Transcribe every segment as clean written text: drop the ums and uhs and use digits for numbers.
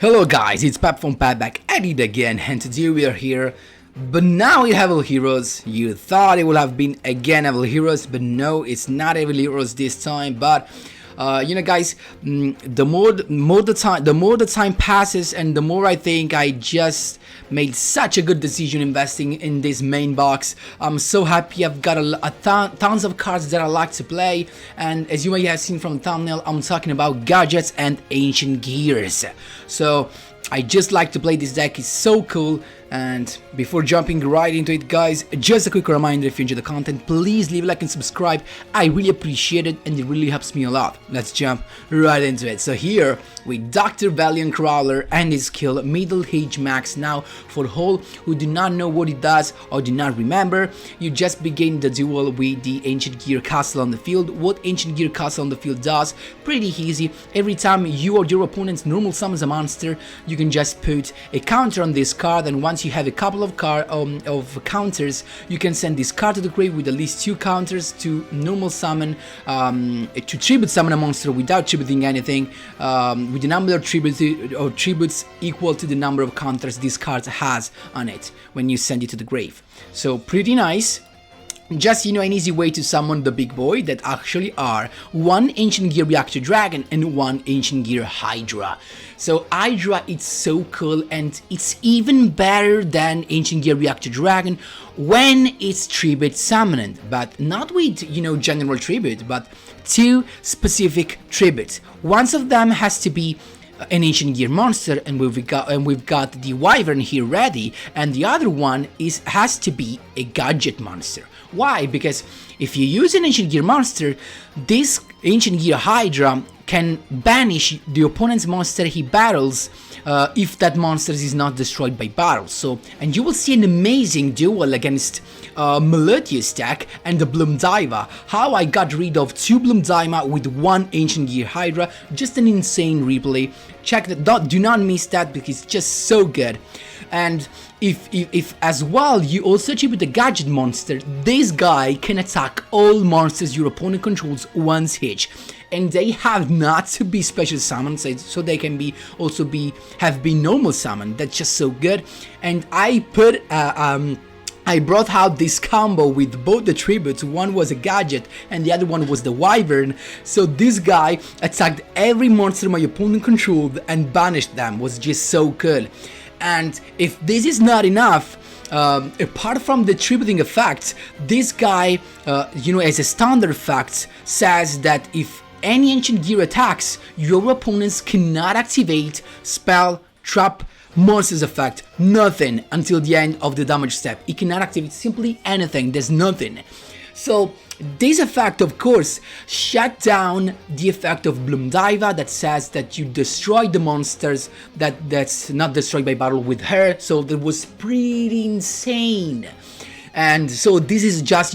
Hello guys, it's Pep from Pep back at it again, and today we are here, but now we have Evil Heroes. You thought it would have been again Evil Heroes, but no, it's not Evil Heroes this time. But you know guys, the more the time passes, and the more I think I just made such a good decision investing in this main box. I'm so happy. I've got tons of cards that I like to play, and as you may have seen from the thumbnail, I'm talking about gadgets and ancient gears. So I just like to play this deck. It's so cool. And before jumping right into it, guys, just a quick reminder: if you enjoy the content, please leave a like and subscribe. I really appreciate it, and it really helps me a lot. Let's jump right into it. So here with Dr. Valiant Crawler and his skill Middle Age Max. Now, for all who do not know what it does or do not remember, you just begin the duel with the Ancient Gear Castle on the field. What Ancient Gear Castle on the field does, pretty easy. Every time you or your opponent normal summons a monster, you can just put a counter on this card, and once you have a couple of counters, you can send this card to the grave with at least 2 counters to normal summon, to tribute summon a monster without tributing anything, with the number of tributes equal to the number of counters this card has on it when you send it to the grave. So pretty nice. Just, an easy way to summon the big boy that actually are 1 Ancient Gear Reactor Dragon and 1 Ancient Gear Hydra. So Hydra, it's so cool, and it's even better than Ancient Gear Reactor Dragon when it's tribute summoned, but not with, general tribute, but 2 specific tributes. One of them has to be an Ancient Gear monster, and we've got the Wyvern here ready, and the other one has to be a gadget monster. Why? Because if you use an Ancient Gear monster, this Ancient Gear Hydra can banish the opponent's monster he battles if that monster is not destroyed by battle. So, and you will see an amazing duel against Melodious deck and the Bloom Diva. How I got rid of 2 Bloom Diva with 1 Ancient Gear Hydra. Just an insane replay. Check that. Do not miss that, because it's just so good. And if as well you also tribute the gadget monster, this guy can attack all monsters your opponent controls once each, and they have not to be special summoned, so they can have been normal summoned. That's just so good. And I brought out this combo with both the tributes. One was a gadget and the other one was the Wyvern. So this guy attacked every monster my opponent controlled and banished them. Was just so cool. And if this is not enough, apart from the tributing effect, this guy, as a standard effect, says that if any Ancient Gear attacks, your opponents cannot activate spell, trap, monsters effect, nothing until the end of the damage step. It cannot activate simply anything, there's nothing. So this effect, of course, shut down the effect of Bloom Diva that says that you destroy the monsters that's not destroyed by battle with her. So that was pretty insane. And so this is just,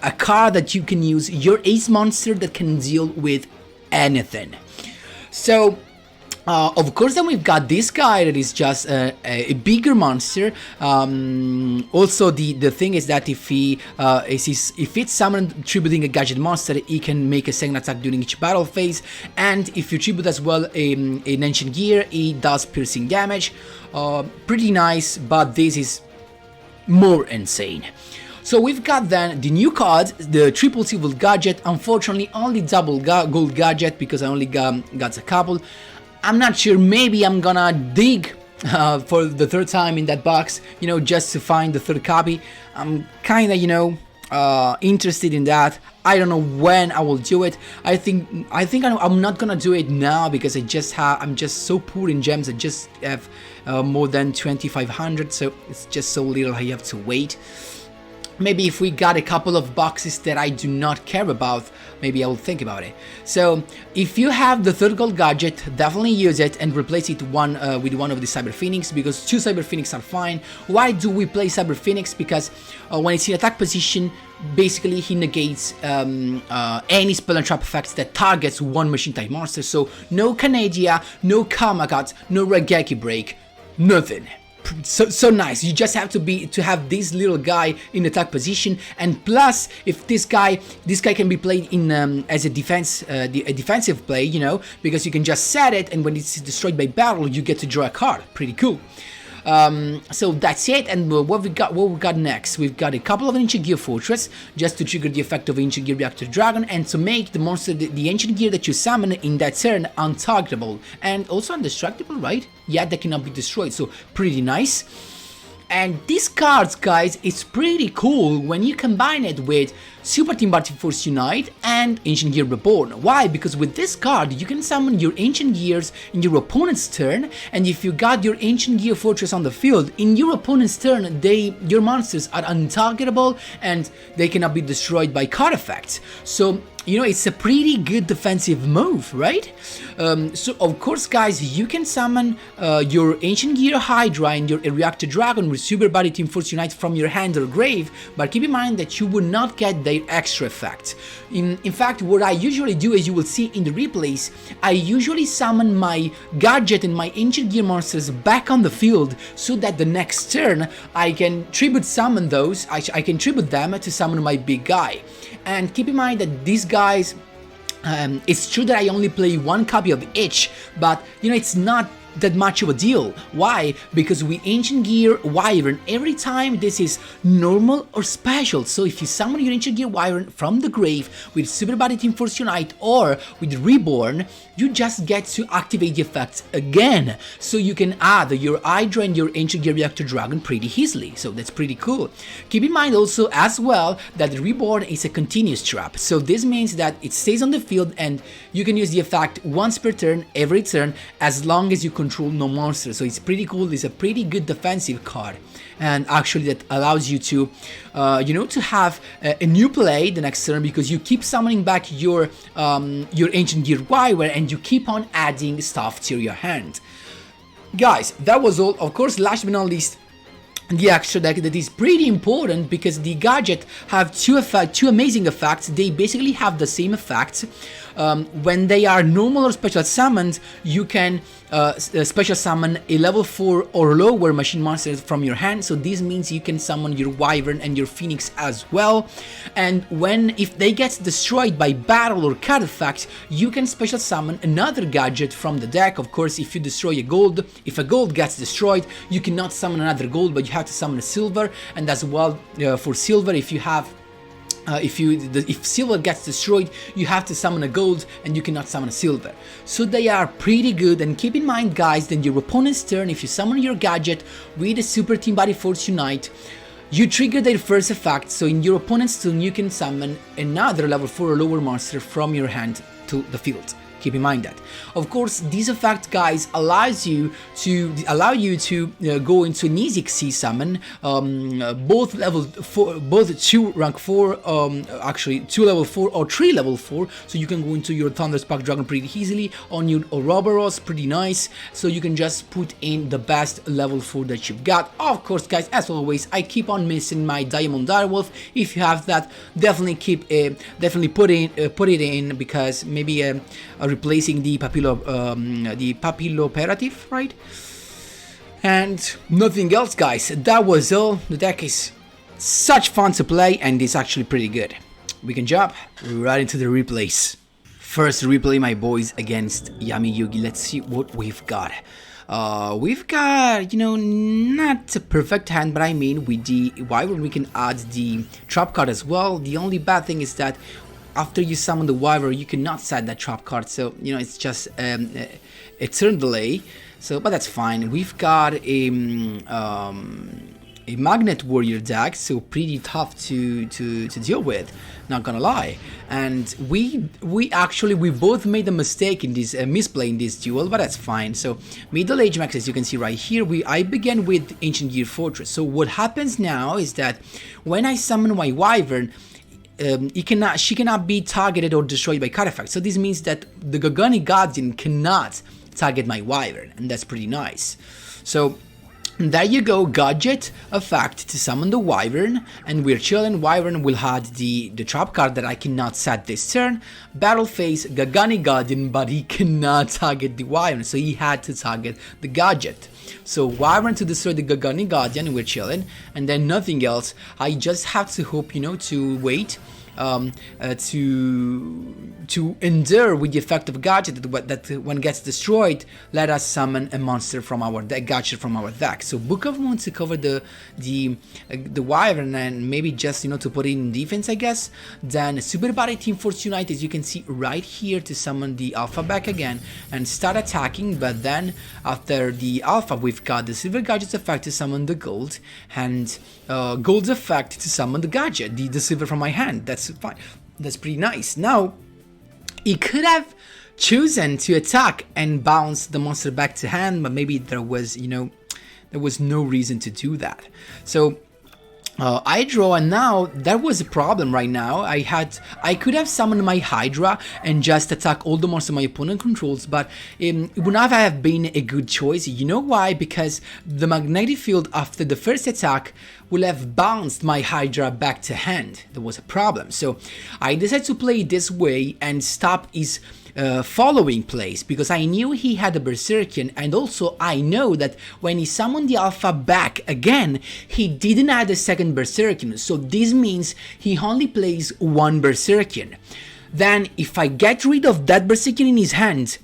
a card that you can use, your ace monster that can deal with anything. So of course, then we've got this guy that is just a bigger monster. Also, the thing is that if it's summoned tributing a gadget monster, he can make a second attack during each battle phase. And if you tribute as well an Ancient Gear, he does piercing damage. Pretty nice, but this is more insane. So we've got then the new card, the Triple Silver Gadget. Unfortunately, only double gold gadget, because I only got a couple. I'm not sure, maybe I'm gonna dig for the 3rd time in that box, just to find the 3rd copy. I'm kinda, interested in that. I don't know when I will do it. I think I'm not gonna do it now, because I'm just so poor in gems. I just have more than 2,500, so it's just so little. I have to wait. Maybe if we got a couple of boxes that I do not care about, maybe I will think about it. So if you have the 3rd gold gadget, definitely use it and replace it with one of the Cyber Phoenix, because 2 Cyber Phoenix are fine. Why do we play Cyber Phoenix? Because when it's in attack position, basically he negates any spell and trap effects that targets 1 machine type monster. So no Canadia, no Kamagat, no Rageki Break, nothing. so nice. You just have to have this little guy in attack position, and plus if this guy can be played in as a defensive play, you know, because you can just set it, and when it's destroyed by battle, you get to draw a card. Pretty cool. So that's it, and what we got next, we've got a couple of Ancient Gear Fortress, just to trigger the effect of Ancient Gear Reactor Dragon, and to make the monster, the Ancient Gear that you summon in that turn, untargetable, and also indestructible, right? Yeah, that cannot be destroyed, so pretty nice. And these cards, guys, it's pretty cool when you combine it with Super Team Party Force Unite and Ancient Gear Reborn. Why? Because with this card, you can summon your Ancient Gears in your opponent's turn, and if you got your Ancient Gear Fortress on the field, in your opponent's turn, your monsters are untargetable and they cannot be destroyed by card effects. So, you know, it's a pretty good defensive move, right? So, of course, guys, you can summon your Ancient Gear HYDRA and your Reactor Dragon with Super Body Team Force Unite from your hand or grave, but keep in mind that you will not get their extra effect. In fact, what I usually do, as you will see in the replays, I usually summon my gadget and my Ancient Gear monsters back on the field so that the next turn I can tribute summon those, I can tribute them to summon my big guy. And keep in mind that these guys, it's true that I only play one copy of each, but you know, it's not that much of a deal. Why? Because we Ancient Gear Wyvern every time this is normal or special. So if you summon your Ancient Gear Wyvern from the grave with Super Body Team Force Unite or with Reborn, you just get to activate the effects again. So you can add your HYDRA and your Ancient Gear Reactor Dragon pretty easily. So that's pretty cool. Keep in mind also as well that Reborn is a continuous trap. So this means that it stays on the field and you can use the effect once per turn, every turn, as long as you control no monsters. So it's pretty cool. It's a pretty good defensive card, and actually that allows you to you know, to have a new play the next turn, because you keep summoning back your Ancient Gear Wyvern and you keep on adding stuff to your hand. Guys, that was all. Of course, last but not least, the extra deck that is pretty important, because the gadget have two amazing effects. They basically have the same effects. When they are normal or special summoned, you can special summon a level 4 or lower machine monster from your hand. So this means you can summon your Wyvern and your Phoenix as well. And if they get destroyed by battle or card effects, you can special summon another gadget from the deck. Of course, if you destroy a gold, if a gold gets destroyed, you cannot summon another gold, but you have to summon a silver. And as well, for silver, if you have if silver gets destroyed, you have to summon a gold and you cannot summon a silver. So they are pretty good. And keep in mind, guys, that your opponent's turn, if you summon your gadget with a Super Team Body Force Unite, you trigger their first effect. So in your opponent's turn, you can summon another level 4 or lower monster from your hand to the field. Keep in mind that. Of course, this effect, guys, allows you to go into an easy XC summon, both level 4, both 2 rank 4, actually 2 level 4 or 3 level 4. So you can go into your Thunderspark Dragon pretty easily, on your Ouroboros, pretty nice. So you can just put in the best level 4 that you've got. Of course, guys, as always, I keep on missing my Diamond Direwolf. If you have that, definitely put it in, because maybe replacing the papilloperative, right? And nothing else, guys. That was all. The deck is such fun to play, and it's actually pretty good. We can jump right into the replays. First replay, my boys, against Yami Yugi. Let's see what we've got. We've got, you know, not a perfect hand, but I mean, with the Wyvern we can add the trap card as well. The only bad thing is that after you summon the Wyvern, you cannot set that trap card, so you know, it's just a turn delay. So, but that's fine. We've got a Magnet Warrior deck, so pretty tough to deal with, not gonna lie. And we both made a mistake in this misplay in this duel, but that's fine. So middle age max, as you can see right here, I began with Ancient Gear Fortress. So what happens now is that when I summon my Wyvern, she cannot be targeted or destroyed by card effects. So this means that the Gogani Guardian cannot target my Wyvern, and that's pretty nice. So And there you go, gadget effect to summon the Wyvern, and we're chilling. Wyvern will have the trap card that I cannot set this turn. Battle phase, Gagani Guardian, but he cannot target the Wyvern, so he had to target the gadget. So Wyvern to destroy the Gagani Guardian, we're chilling, and then nothing else. I just have to hope, you know, to wait. To endure with the effect of gadget that when it gets destroyed, let us summon a monster from our deck, gadget from our deck. So Book of Moon to cover the Wyvern, and maybe just, you know, to put it in defense, I guess. Then Super Body Team Force Unite, as you can see right here, to summon the Alpha back again and start attacking. But then after the Alpha, we've got the Silver Gadget's effect to summon the Gold, and Gold's effect to summon the gadget, the Silver from my hand. That's fine. That's pretty nice. Now, he could have chosen to attack and bounce the monster back to hand, but maybe there was, you know, there was no reason to do that. So I draw, and now there was a problem right now. I could have summoned my Hydra and just attack all the monsters my opponent controls, but it would not have been a good choice. You know why? Because the magnetic field after the first attack will have bounced my Hydra back to hand. There was a problem. So I decided to play this way and stop his following plays, because I knew he had a Berserkian, and also I know that when he summoned the Alpha back again, he didn't add a second Berserkian, so this means he only plays one Berserkian. Then if I get rid of that Berserkian in his hand,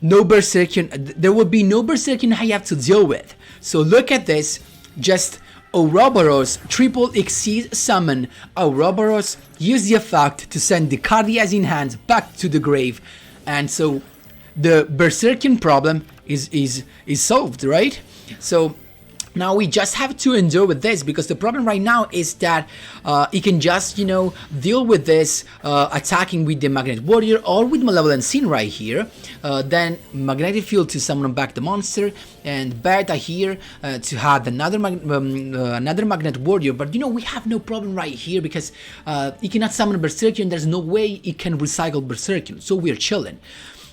no Berserkian, there will be no Berserkian I have to deal with. So look at this, just Ouroboros triple Xyz summon. Ouroboros use the effect to send the card he has in hand back to the grave, and so the Berserkian problem is solved, right? So now we just have to endure with this, because the problem right now is that he can just, you know, deal with this attacking with the Magnet Warrior or with Malevolent Sin right here. Then Magnetic Field to summon back the monster, and Beta here to have another Magnet Warrior. But you know, we have no problem right here, because he cannot summon Berserkian. There's no way he can recycle Berserkian, so we're chilling.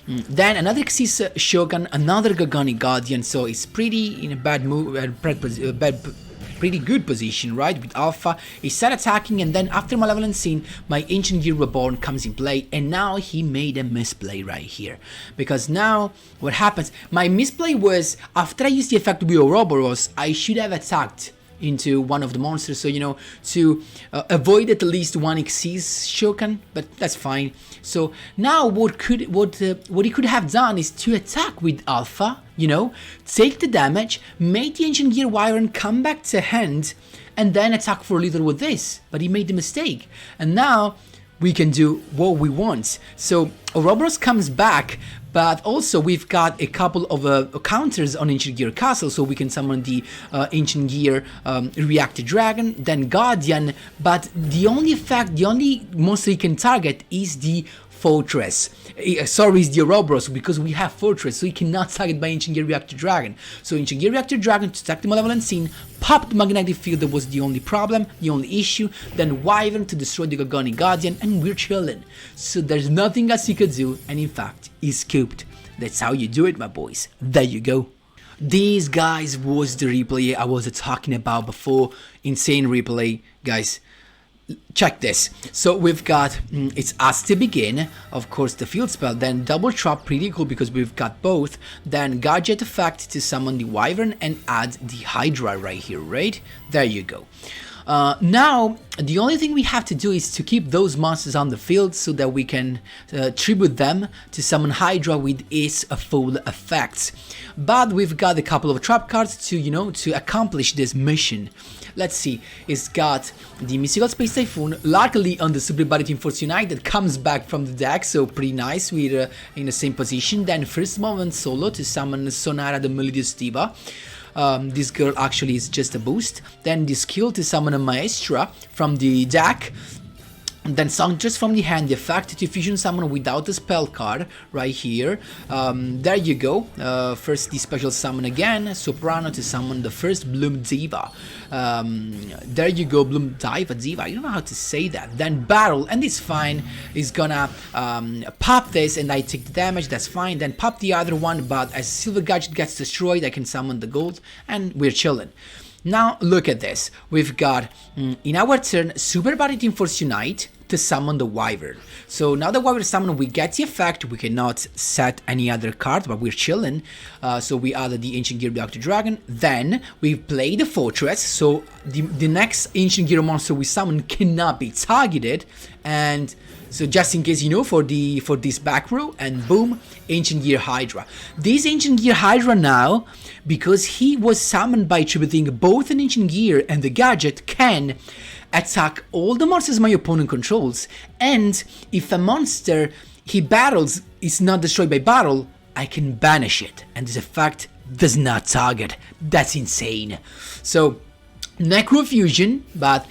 Then another Xyz Shogun, another Gagani Guardian, so it's pretty in a bad move, pretty good position, right? With Alpha, he started attacking, and then after Malevolent Sin, my Ancient Gear Reborn comes in play, and now he made a misplay right here. Because now, what happens, my misplay was, after I used the effect with Ouroboros, I should have attacked into one of the monsters, so you know, to avoid at least one Xyz Shogun, but that's fine. So now what he could have done is to attack with Alpha, you know, take the damage, make the Ancient Gear Wyvern come back to hand, and then attack for a little with this, but he made the mistake, and now we can do what we want. So Ouroboros comes back, but also we've got a couple of counters on Ancient Gear Castle, so we can summon the Ancient Gear Reactor Dragon, then Guardian, but the only monster he can target is the Fortress. Sorry, is the Ouroboros, because we have Fortress, so he cannot target by Ancient Gear Reactor Dragon. So Ancient Gear Reactor Dragon to attack the Malevolent Sin, pop the Magnetic Field, that was the only problem, the only issue, then Wyvern to destroy the Gagani Guardian, and we're chilling. So there's nothing else he could do, and in fact, he's scooped. That's how you do it, my boys. There you go. This, guys, was the replay I was talking about before. Insane replay, guys. Check this. So we've got it's Ask to Begin, of course the field spell, then Double Trap, pretty cool because we've got both, then Gadget effect to summon the Wyvern and add the Hydra right here, right? There you go. Now the only thing we have to do is to keep those monsters on the field so that we can tribute them to summon Hydra with its full effects. But we've got a couple of trap cards to, you know, to accomplish this mission. Let's see, it's got the Mystical Space Typhoon, luckily on the Super Body Team Force Unite, that comes back from the deck, so pretty nice, we're in the same position. Then First Moment Solo to summon Sonara the Melodious Diva. This girl actually is just a boost. Then the skill to summon a Maestra from the deck. And then summon just from the hand the effect to fusion summon without a spell card right here. There you go. First the special summon again, Soprano to summon the first Bloom Diva. There you go, Bloom Diva. I don't know how to say that. Then Battle, and it's fine. It's gonna pop this and I take the damage, that's fine. Then pop the other one, but as Silver Gadget gets destroyed, I can summon the gold and we're chilling. Now look at this, we've got in our turn Super Body Team Force Unite to summon the Wyvern. So now the Wyvern summon, we get the effect, we cannot set any other card, but we're chilling. So we added the Ancient Gear Reactor Dragon, then we play the Fortress, so the next Ancient Gear monster we summon cannot be targeted, and so just in case, you know, for this back row, and boom, Ancient Gear Hydra. This Ancient Gear Hydra now, because he was summoned by tributing both an Ancient Gear and the gadget, can attack all the monsters my opponent controls, and if a monster he battles is not destroyed by battle, I can banish it, and this effect does not target. That's insane. So, Necrofusion, but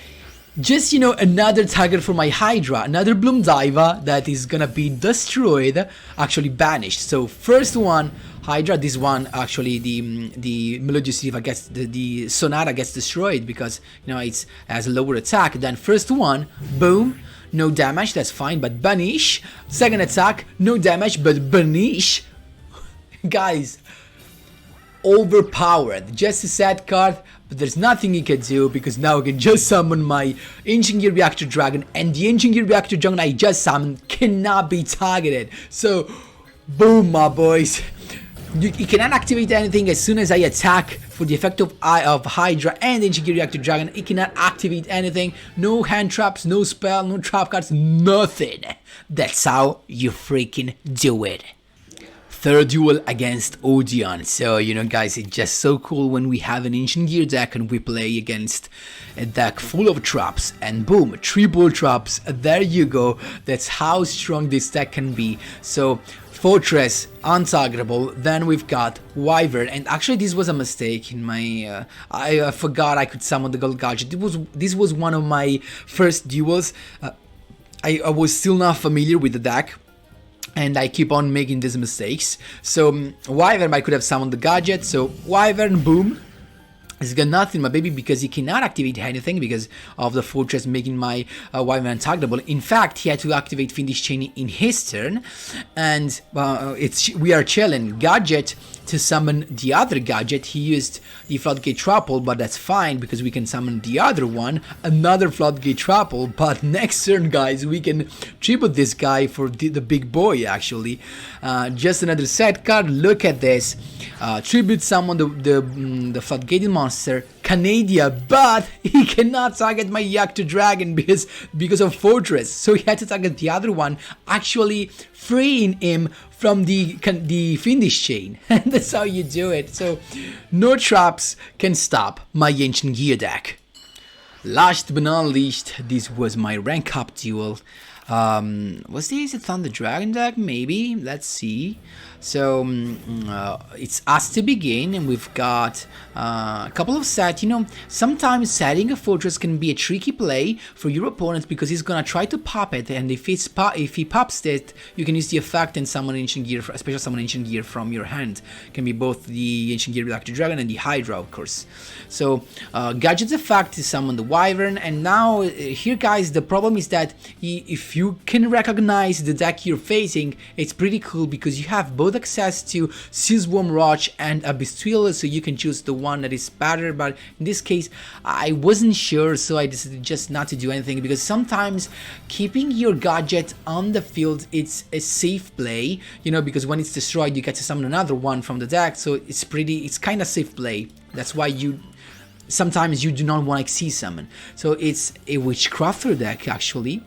just, you know, another target for my Hydra, another Bloom Diva that is gonna be destroyed, actually banished. So first one, Hydra, this one actually the Melodious Diva gets, the Sonata gets destroyed because, you know, it has a lower attack. Then first one, boom, no damage, that's fine, but banish. Second attack, no damage, but banish. Guys, overpowered, just a sad card, but there's nothing you can do because now I can just summon my Ancient Gear Reactor Dragon, and the Ancient Gear Reactor Dragon I just summoned cannot be targeted. So, boom, my boys. You cannot activate anything as soon as I attack for the effect of Hydra and Ancient Gear Reactor Dragon. It cannot activate anything. No hand traps, no spell, no trap cards, nothing. That's how you freaking do it. Third duel against Odeon. So, you know, guys, it's just so cool when we have an Ancient Gear deck and we play against a deck full of traps, and boom, triple traps. There you go. That's how strong this deck can be. So, Fortress, untargetable. Then we've got Wyvern, and actually this was a mistake in my. I forgot I could summon the Gold Gadget. This was one of my first duels. I was still not familiar with the deck, and I keep on making these mistakes. So Wyvern, I could have summoned the gadget. So Wyvern, boom. He's got nothing, my baby, because he cannot activate anything because of the Fortress making my Wyvern untargetable. In fact, he had to activate Fiendish Chain in his turn, and we are chilling. Gadget to summon the other gadget, he used the Floodgate Trample, but that's fine because we can summon the other one, another Floodgate Trample. But next turn, guys, we can tribute this guy for the big boy, actually. Just another set card. Look at this. Tribute summon the Floodgated monster, Canadia, but he cannot target my Yugioh Dragon because of Fortress. So he had to target the other one, actually freeing him from the Fiendish Chain. And that's how you do it. So no traps can stop my Ancient Gear deck. Last but not least, this was my rank up duel. Was this a Thunder Dragon deck? Maybe. Let's see. So it's us to begin, and we've got a couple of sets. You know, sometimes setting a Fortress can be a tricky play for your opponent because he's gonna try to pop it, and if he pops it, you can use the effect and summon Ancient Gear, special summon Ancient Gear from your hand. Can be both the Ancient Gear Reactor Dragon and the Hydra, of course. So Gadget's effect is summon the Wyvern, and now here, guys, the problem is that if you can recognize the deck you're facing, it's pretty cool because you have both access to Seasworm Roach and Abyss Duel, so you can choose the one that is better. But in this case, I wasn't sure, so I decided just not to do anything, because sometimes keeping your gadget on the field, it's a safe play, you know, because when it's destroyed, you get to summon another one from the deck, so it's kind of safe play. That's why sometimes you do not want to Xyz summon. So it's a Witchcrafter deck, actually.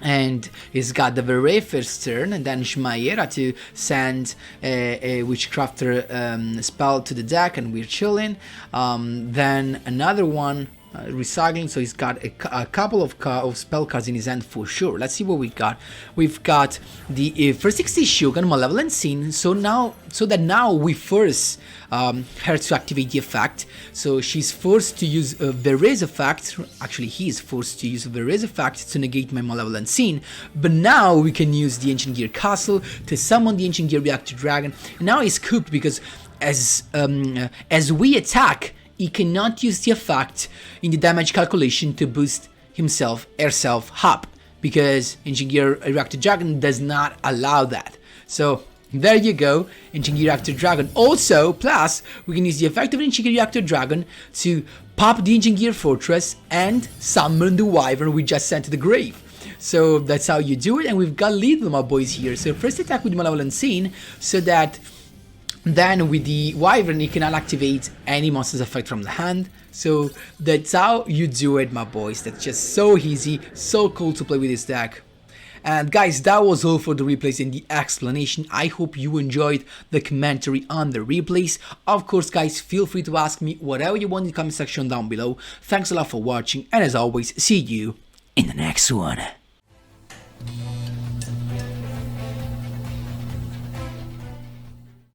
And he's got the very first turn, and then Shmaera to send a Witchcrafter spell to the deck, and we're chilling. Then another one, recycling, so he's got a couple of spell cards in his hand for sure. Let's see what we got. We've got the first 60 Shogun, Malevolent Scene, so that now we force her to activate the effect. So she's forced to use a Verez effect, actually he is forced to use a Verez effect to negate my Malevolent Scene, but now we can use the Ancient Gear Castle to summon the Ancient Gear Reactor Dragon, and now he's cooped because as we attack, he cannot use the effect in the damage calculation to boost herself up, because Ancient Gear Reactor Dragon does not allow that. So there you go, Ancient Gear Reactor Dragon. Also, plus, we can use the effect of Ancient Gear Reactor Dragon to pop the Ancient Gear Fortress and summon the Wyvern we just sent to the grave. So that's how you do it, and we've got Lethal, my boys, here. So first attack with Malevolent Scene, so that then with the Wyvern you cannot activate any monster's effect from the hand. So that's how you do it, my boys. That's just so easy, so cool to play with this deck. And guys, that was all for the replays and the explanation. I hope you enjoyed the commentary on the replays. Of course, guys, feel free to ask me whatever you want in the comment section down below. Thanks a lot for watching, and as always, see you in the next one.